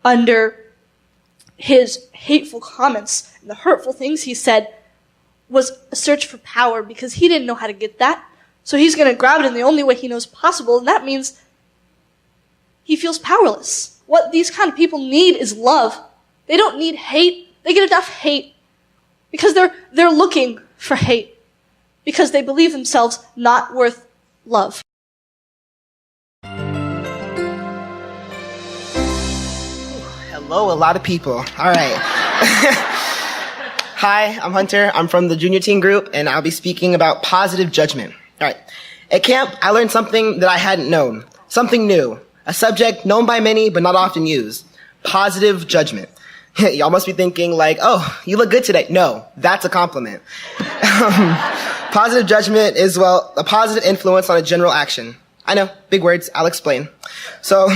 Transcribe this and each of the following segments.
under his hateful comments and the hurtful things he said was a search for power, because he didn't know how to get that. So he's going to grab it in the only way he knows possible, and that means he feels powerless. What these kind of people need is love. They don't need hate. They get enough hate because they're looking for hate, because they believe themselves not worth love. Hello, a lot of people. All right. Hi, I'm Hunter. I'm from the junior teen group, and I'll be speaking about positive judgment. All right. At camp, I learned something that I hadn't known. Something new. A subject known by many, but not often used. Positive judgment. Y'all must be thinking like, oh, you look good today. No, that's a compliment. Positive judgment is, well, a positive influence on a general action. I know, big words, I'll explain. So,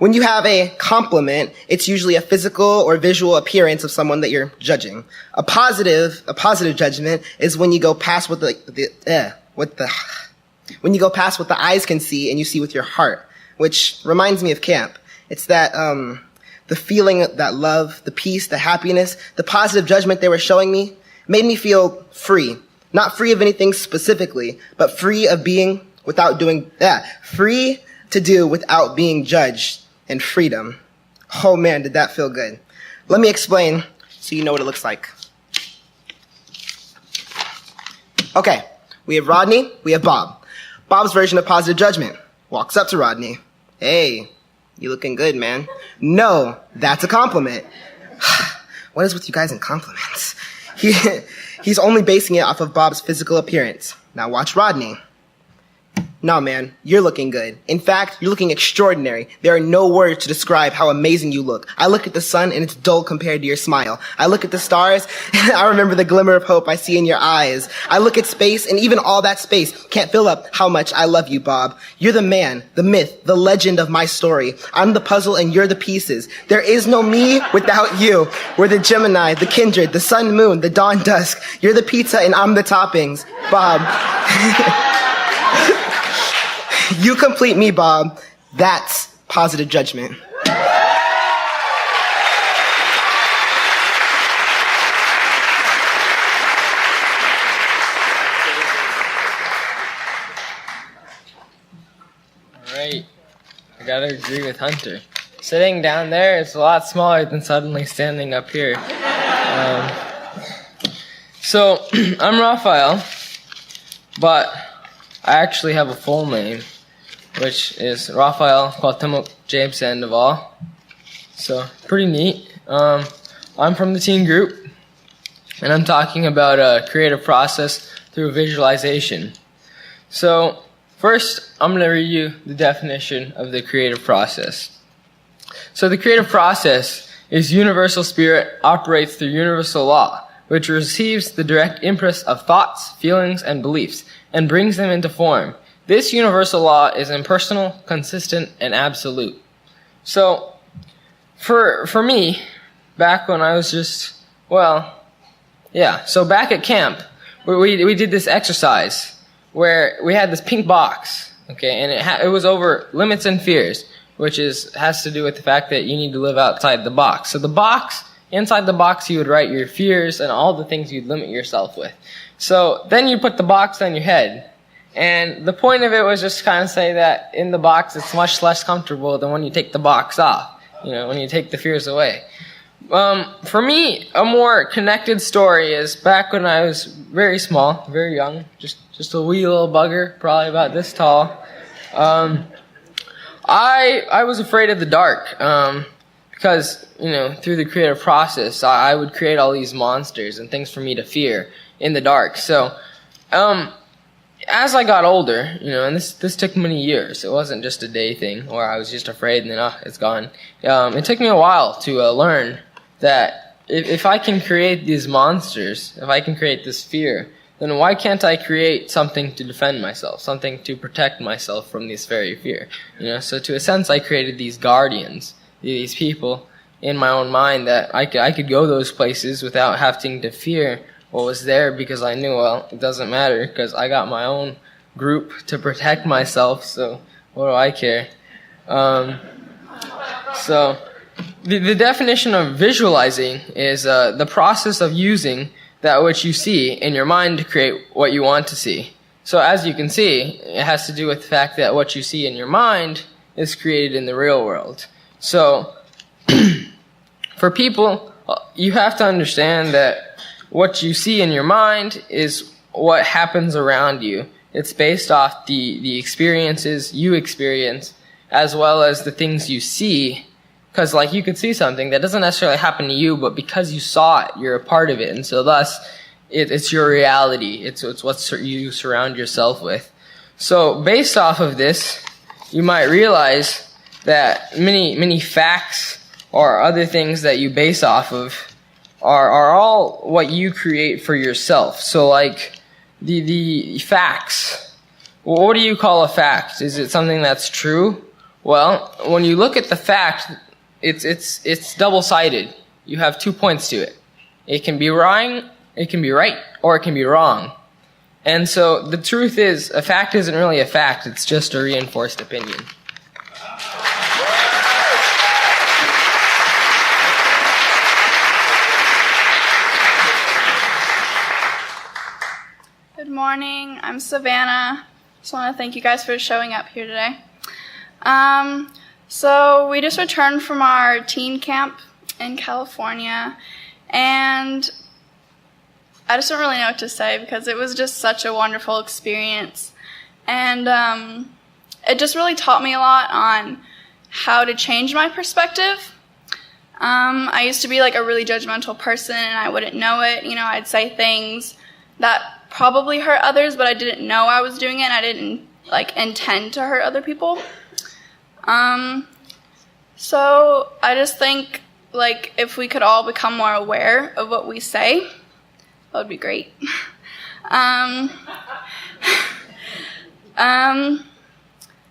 when you have a compliment, it's usually a physical or visual appearance of someone that you're judging. A positive judgment is when you go past what when you go past what the eyes can see and you see with your heart, which reminds me of camp. It's that, the feeling, that love, the peace, the happiness, the positive judgment they were showing me made me feel free. Not free of anything specifically, but free of being without doing that. Free to do without being judged, and freedom. Oh man, did that feel good. Let me explain so you know what it looks like. Okay, we have Rodney, we have Bob. Bob's version of positive judgment. Walks up to Rodney. Hey, you looking good, man. No, that's a compliment. What is with you guys and compliments? He's only basing it off of Bob's physical appearance. Now watch Rodney. No, man, you're looking good. In fact, you're looking extraordinary. There are no words to describe how amazing you look. I look at the sun and it's dull compared to your smile. I look at the stars and I remember the glimmer of hope I see in your eyes. I look at space and even all that space can't fill up how much I love you, Bob. You're the man, the myth, the legend of my story. I'm the puzzle and you're the pieces. There is no me without you. We're the Gemini, the kindred, the sun, moon, the dawn, dusk. You're the pizza and I'm the toppings. Bob. You complete me, Bob. That's positive judgment. All right. I gotta agree with Hunter. Sitting down there is a lot smaller than suddenly standing up here. So, I'm Raphael, but I actually have a full name, which is Raphael 20AUG17 Sandoval. So, pretty neat. I'm from the teen group, and I'm talking about a creative process through visualization. So, first, I'm going to read you the definition of the creative process. So, the creative process is universal spirit operates through universal law, which receives the direct impress of thoughts, feelings, and beliefs, and brings them into form. This universal law is impersonal, consistent, and absolute. So, for me, back when I was just, so back at camp, we did this exercise where we had this pink box, okay, and it was over limits and fears, which has to do with the fact that you need to live outside the box. So inside the box you would write your fears and all the things you'd limit yourself with. So then you put the box on your head. And the point of it was just to kind of say that in the box it's much less comfortable than when you take the box off, when you take the fears away. For me, a more connected story is back when I was very small, very young, just a wee little bugger, probably about this tall. I was afraid of the dark, because, through the creative process, I would create all these monsters and things for me to fear in the dark. So, as I got older, and this took many years. It wasn't just a day thing where I was just afraid and then, it's gone. It took me a while to learn that if I can create these monsters, if I can create this fear, then why can't I create something to defend myself, something to protect myself from this very fear? So to a sense, I created these guardians, these people in my own mind that I could go those places without having to fear what was there, because I knew, it doesn't matter because I got my own group to protect myself, so what do I care? So the definition of visualizing is the process of using that which you see in your mind to create what you want to see. So as you can see, it has to do with the fact that what you see in your mind is created in the real world. So for people, you have to understand that what you see in your mind is what happens around you. It's based off the experiences you experience as well as the things you see. Because, like, you could see something that doesn't necessarily happen to you, but because you saw it, you're a part of it. And so thus, it's your reality. It's what you surround yourself with. So based off of this, you might realize that many facts or other things that you base off of are all what you create for yourself. So, like, the facts. Well, what do you call a fact? Is it something that's true? Well, when you look at the fact, it's double-sided. You have 2 points to it. It can be wrong, it can be right, or it can be wrong. And so the truth is, a fact isn't really a fact, it's just a reinforced opinion. Good morning, I'm Savannah. Just want to thank you guys for showing up here today. So we just returned from our teen camp in California, and I just don't really know what to say because it was just such a wonderful experience. And it just really taught me a lot on how to change my perspective. I used to be like a really judgmental person and I wouldn't know it. You know, I'd say things that probably hurt others, but I didn't know I was doing it and I didn't like intend to hurt other people. So I just think, like, if we could all become more aware of what we say, that would be great.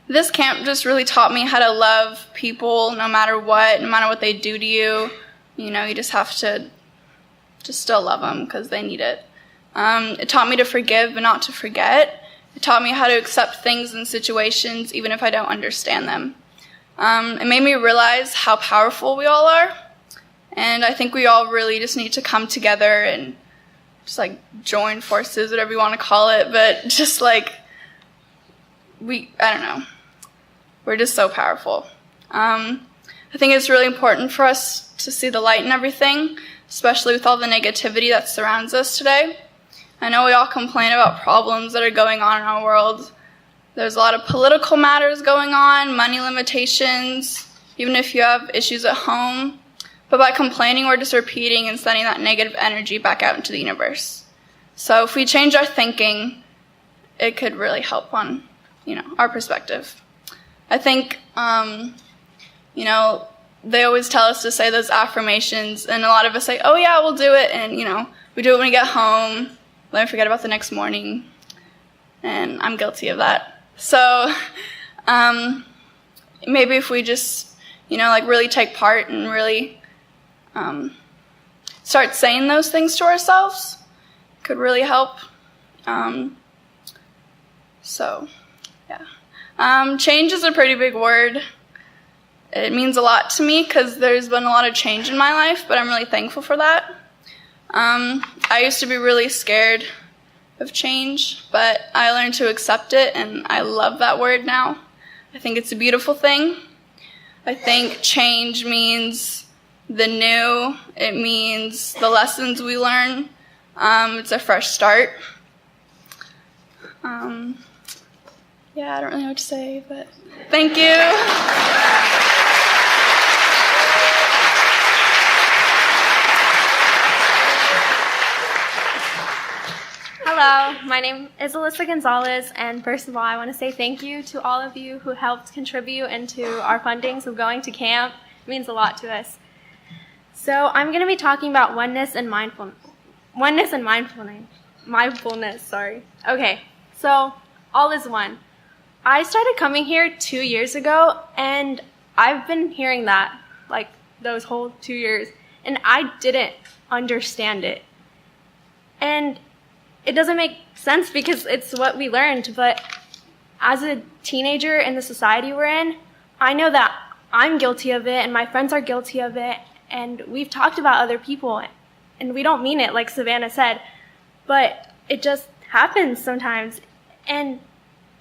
This camp just really taught me how to love people no matter what they do to you. You know, you just have to just still love them because they need it. It taught me to forgive but not to forget. It taught me how to accept things and situations even if I don't understand them. It made me realize how powerful we all are, and I think we all really just need to come together and just like join forces, whatever you want to call it, but just like I don't know, we're just so powerful. I think it's really important for us to see the light in everything, especially with all the negativity that surrounds us today. I know we all complain about problems that are going on in our world. There's a lot of political matters going on, money limitations, even if you have issues at home. But by complaining, we're just repeating and sending that negative energy back out into the universe. So if we change our thinking, it could really help on, our perspective. I think, they always tell us to say those affirmations, and a lot of us say, oh yeah, we'll do it, and, we do it when we get home, then we forget about the next morning, and I'm guilty of that. So maybe if we just, really take part and really start saying those things to ourselves, it could really help. Change is a pretty big word. It means a lot to me because there's been a lot of change in my life, but I'm really thankful for that. I used to be really scared of change, but I learned to accept it, and I love that word now. I think it's a beautiful thing. I think change means the new. It means the lessons we learn. It's a fresh start. I don't really know what to say, but thank you. Hello, my name is Alyssa Gonzalez, and first of all, I want to say thank you to all of you who helped contribute into our fundings of going to camp. It means a lot to us. So I'm going to be talking about oneness and mindfulness. Okay, so all is one. I started coming here 2 years ago, and I've been hearing that, like, those whole 2 years, and I didn't understand it. And it doesn't make sense because it's what we learned, but as a teenager in the society we're in, I know that I'm guilty of it, and my friends are guilty of it, and we've talked about other people, and we don't mean it, like Savannah said, but it just happens sometimes. And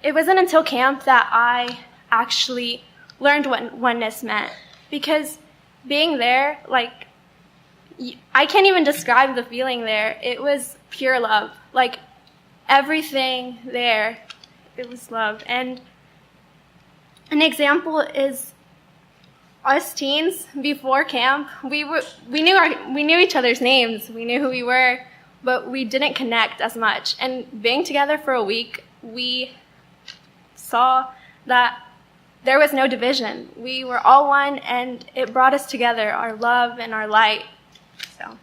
it wasn't until camp that I actually learned what oneness meant, because being there, like, I can't even describe the feeling there. It was pure love. Like, everything there, it was love. And an example is us teens before camp. We knew each other's names. We knew who we were, but we didn't connect as much. And being together for a week, we saw that there was no division. We were all one, and it brought us together, our love and our light. So,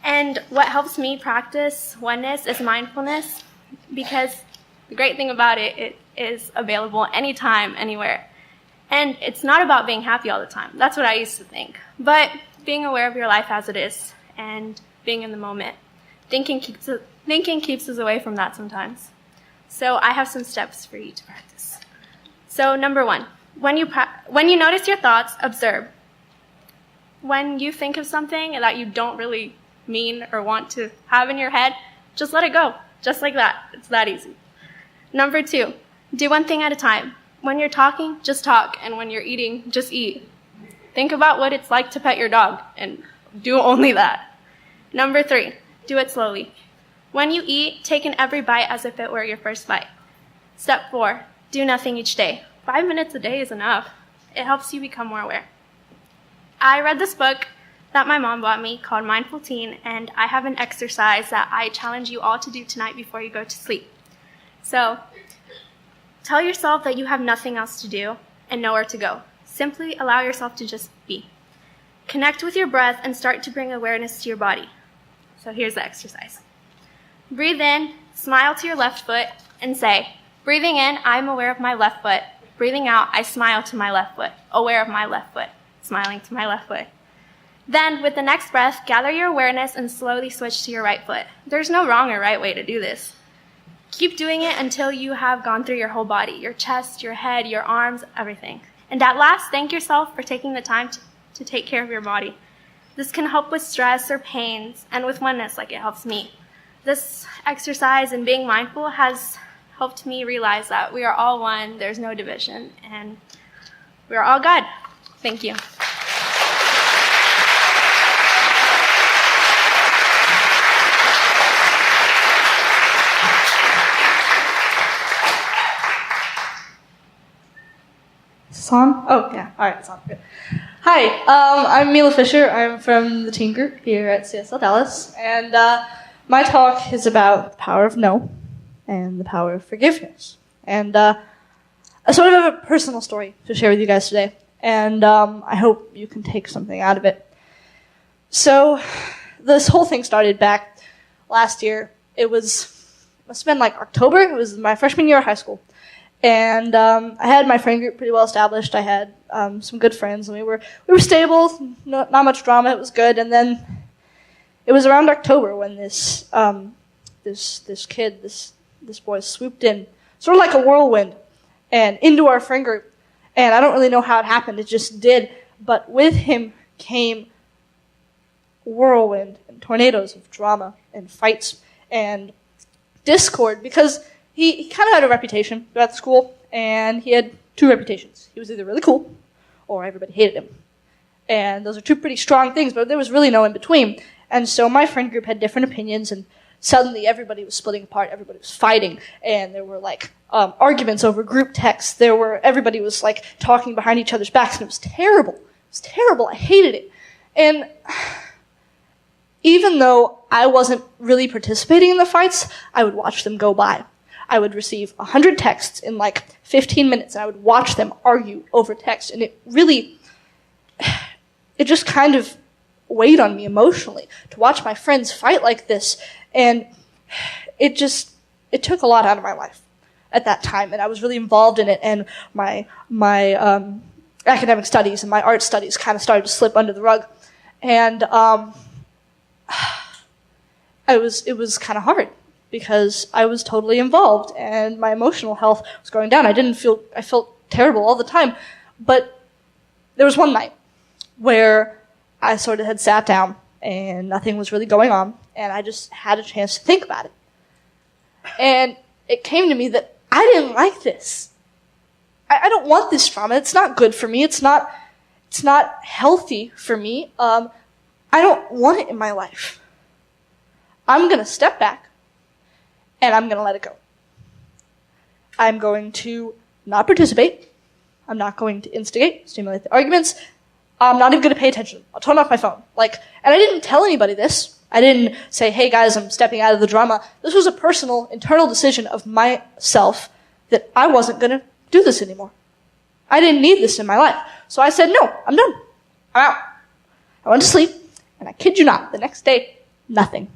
and what helps me practice oneness is mindfulness, because the great thing about it, it is available anytime, anywhere. And it's not about being happy all the time. That's what I used to think. But being aware of your life as it is and being in the moment. Thinking keeps us away from that sometimes. So I have some steps for you to practice. So number 1, when you notice your thoughts, observe. When you think of something that you don't really mean or want to have in your head, just let it go. Just like that. It's that easy. Number 2, do one thing at a time. When you're talking, just talk. And when you're eating, just eat. Think about what it's like to pet your dog and do only that. Number 3, do it slowly. When you eat, take in every bite as if it were your first bite. Step 4, do nothing each day. 5 minutes a day is enough. It helps you become more aware. I read this book that my mom bought me called Mindful Teen, and I have an exercise that I challenge you all to do tonight before you go to sleep. So, tell yourself that you have nothing else to do and nowhere to go. Simply allow yourself to just be. Connect with your breath and start to bring awareness to your body. So here's the exercise. Breathe in, smile to your left foot, and say, breathing in, I'm aware of my left foot. Breathing out, I smile to my left foot, aware of my left foot, smiling to my left foot. Then, with the next breath, gather your awareness and slowly switch to your right foot. There's no wrong or right way to do this. Keep doing it until you have gone through your whole body, your chest, your head, your arms, everything. And at last, thank yourself for taking the time to take care of your body. This can help with stress or pains, and with oneness like it helps me. This exercise and being mindful has helped me realize that we are all one, there's no division, and we are all God. Thank you. On? Oh, yeah. All right, it's on. Good. Hi, I'm Mila Fisher. I'm from the teen group here at CSLDallas, and my talk is about the power of no and the power of forgiveness. And I sort of have a personal story to share with you guys today, and I hope you can take something out of it. So, this whole thing started back last year. It must have been like October. It was my freshman year of high school. And I had my friend group pretty well established. I had some good friends, and we were stable, not much drama. It was good. And then it was around October when this boy swooped in, sort of like a whirlwind, and into our friend group. And I don't really know how it happened. It just did. But with him came whirlwind and tornadoes of drama and fights and discord, because he kind of had a reputation throughout the school, and he had 2 reputations. He was either really cool, or everybody hated him. And those are 2 pretty strong things, but there was really no in between. And so my friend group had different opinions, and suddenly everybody was splitting apart, everybody was fighting, and there were like arguments over group texts. Everybody was like talking behind each other's backs, and it was terrible. It was terrible. I hated it. And even though I wasn't really participating in the fights, I would watch them go by. I would receive 100 texts in like 15 minutes, and I would watch them argue over text, and it just kind of weighed on me emotionally to watch my friends fight like this, and it took a lot out of my life at that time, and I was really involved in it, and my academic studies and my art studies kind of started to slip under the rug, and it was kind of hard, because I was totally involved, and my emotional health was going down. I felt terrible all the time. But there was one night where I sort of had sat down and nothing was really going on, and I just had a chance to think about it. And it came to me that I didn't like this. I don't want this drama. It's not good for me. It's not healthy for me. I don't want it in my life. I'm going to step back, and I'm going to let it go. I'm going to not participate. I'm not going to instigate, stimulate the arguments. I'm not even going to pay attention. I'll turn off my phone. And I didn't tell anybody this. I didn't say, hey guys, I'm stepping out of the drama. This was a personal, internal decision of myself that I wasn't going to do this anymore. I didn't need this in my life. So I said, no, I'm done. I'm out. I went to sleep, and I kid you not, the next day, nothing.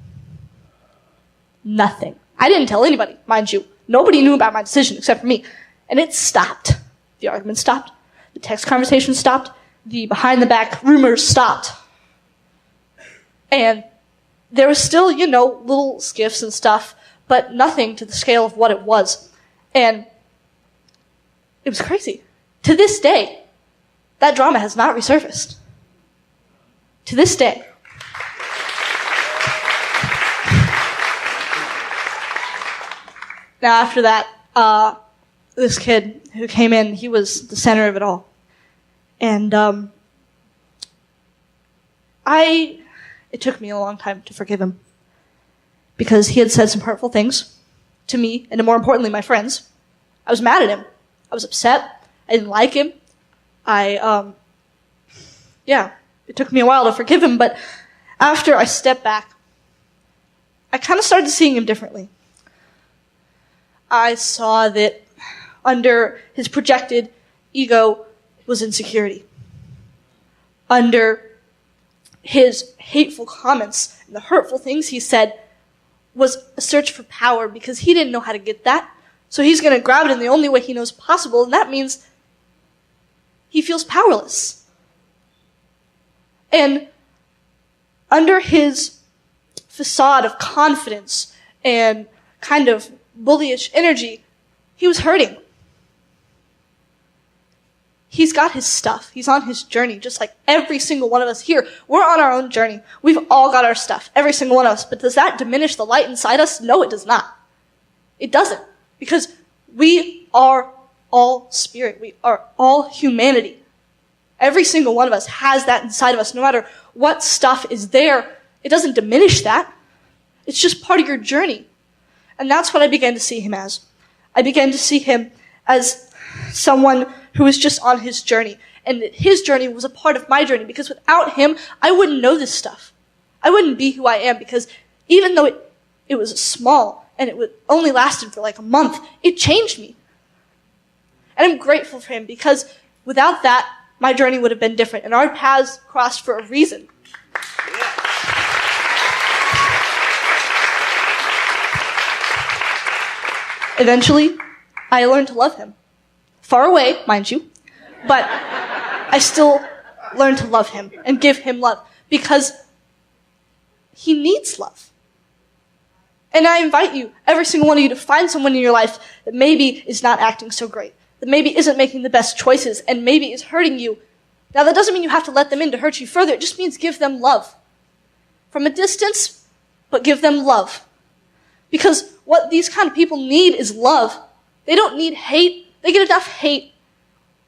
Nothing. I didn't tell anybody, mind you. Nobody knew about my decision except for me. And it stopped. The argument stopped. The text conversation stopped. The behind-the-back rumors stopped. And there was still, little skiffs and stuff, but nothing to the scale of what it was. And it was crazy. To this day, that drama has not resurfaced. To this day. Now, after that, this kid who came in, he was the center of it all. And it took me a long time to forgive him. Because he had said some hurtful things to me, and more importantly, my friends. I was mad at him. I was upset. I didn't like him. It took me a while to forgive him, but after I stepped back, I kind of started seeing him differently. I saw that under his projected ego was insecurity. Under his hateful comments and the hurtful things he said was a search for power because he didn't know how to get that. So he's going to grab it in the only way he knows possible, and that means he feels powerless. And under his facade of confidence and kind of bullyish energy, he was hurting. He's got his stuff. He's on his journey, just like every single one of us here. We're on our own journey. We've all got our stuff, every single one of us. But does that diminish the light inside us? No, it does not. It doesn't. Because we are all spirit. We are all humanity. Every single one of us has that inside of us. No matter what stuff is there, it doesn't diminish that. It's just part of your journey. And that's what I began to see him as. I began to see him as someone who was just on his journey. And that his journey was a part of my journey, because without him, I wouldn't know this stuff. I wouldn't be who I am, because even though it was small and it only lasted for like a month, it changed me. And I'm grateful for him, because without that, my journey would have been different, and our paths crossed for a reason. Eventually, I learned to love him. Far away, mind you, but I still learned to love him and give him love, because he needs love. And I invite you, every single one of you, to find someone in your life that maybe is not acting so great, that maybe isn't making the best choices, and maybe is hurting you. Now, that doesn't mean you have to let them in to hurt you further. It just means give them love. From a distance, but give them love. Because what these kind of people need is love. They don't need hate. They get enough hate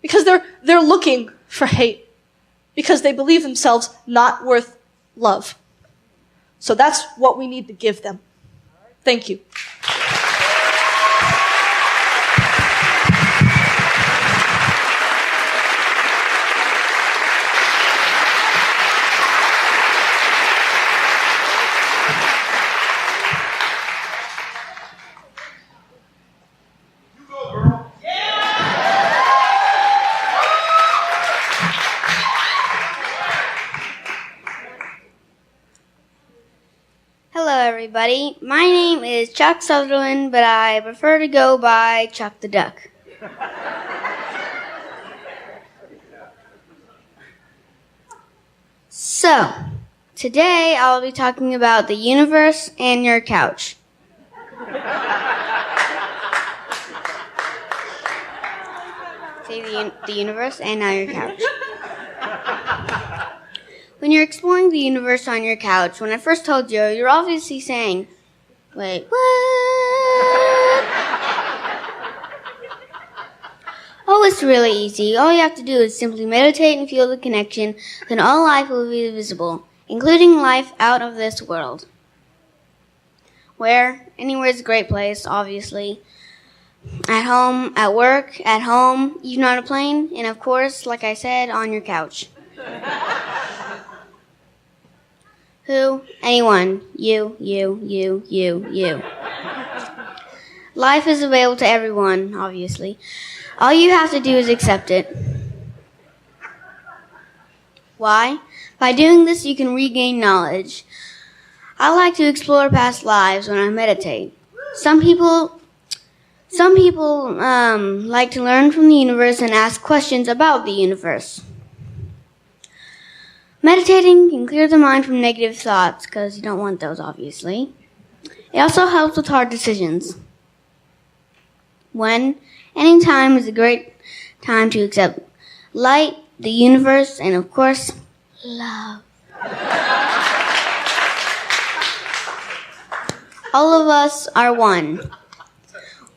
because they're looking for hate, because they believe themselves not worth love. So that's what we need to give them. Thank you. Hello, everybody. My name is Chuck Sutherland, but I prefer to go by Chuck the Duck. So, today I'll be talking about the universe and your couch. See, the universe and now your couch. When you're exploring the universe on your couch, when I first told you, you're obviously saying, wait, what? Oh, it's really easy. All you have to do is simply meditate and feel the connection, then all life will be visible, including life out of this world. Where? Anywhere is a great place, obviously. At home, at work, at home, even on a plane, and of course, like I said, on your couch. Who? Anyone. You. Life is available to everyone, obviously. All you have to do is accept it. Why? By doing this, you can regain knowledge. I like to explore past lives when I meditate. Some people like to learn from the universe and ask questions about the universe. Meditating can clear the mind from negative thoughts, because you don't want those, obviously. It also helps with hard decisions. Any time is a great time to accept light, the universe, and of course, love. All of us are one.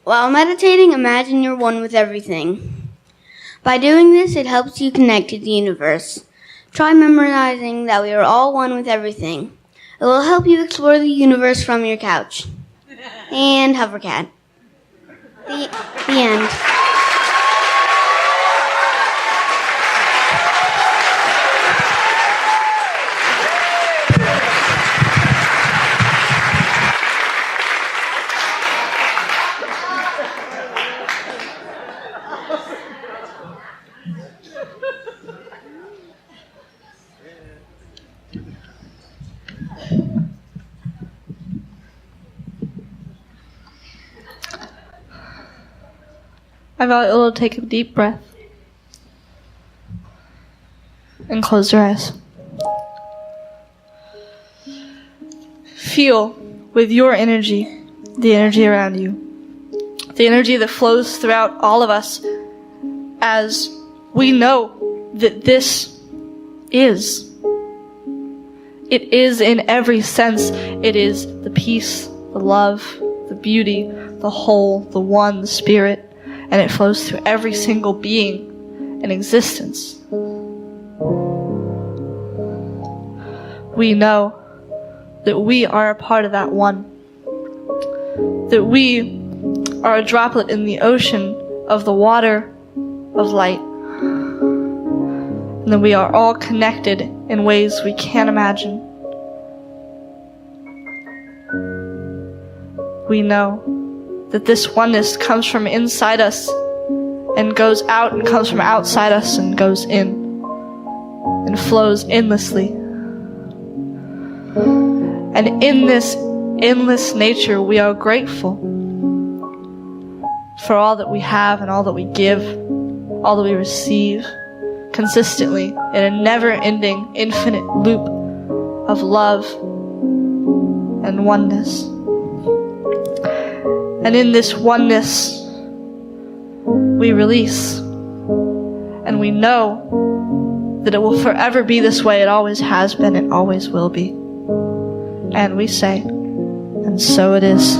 While meditating, imagine you're one with everything. By doing this, it helps you connect to the universe. Try memorizing that we are all one with everything. It will help you explore the universe from your couch. And Hovercat. The end. I invite you all to take a deep breath and close your eyes. Feel with your energy, the energy around you, the energy that flows throughout all of us as we know that this is. It is in every sense. It is the peace, the love, the beauty, the whole, the one, the spirit. And it flows through every single being in existence. We know that we are a part of that one. That we are a droplet in the ocean of the water of light. And that we are all connected in ways we can't imagine. We know that this oneness comes from inside us and goes out and comes from outside us and goes in and flows endlessly. And in this endless nature, we are grateful for all that we have and all that we give, all that we receive consistently in a never-ending, infinite loop of love and oneness. And in this oneness, we release. And we know that it will forever be this way. It always has been. It always will be. And we say, and so it is.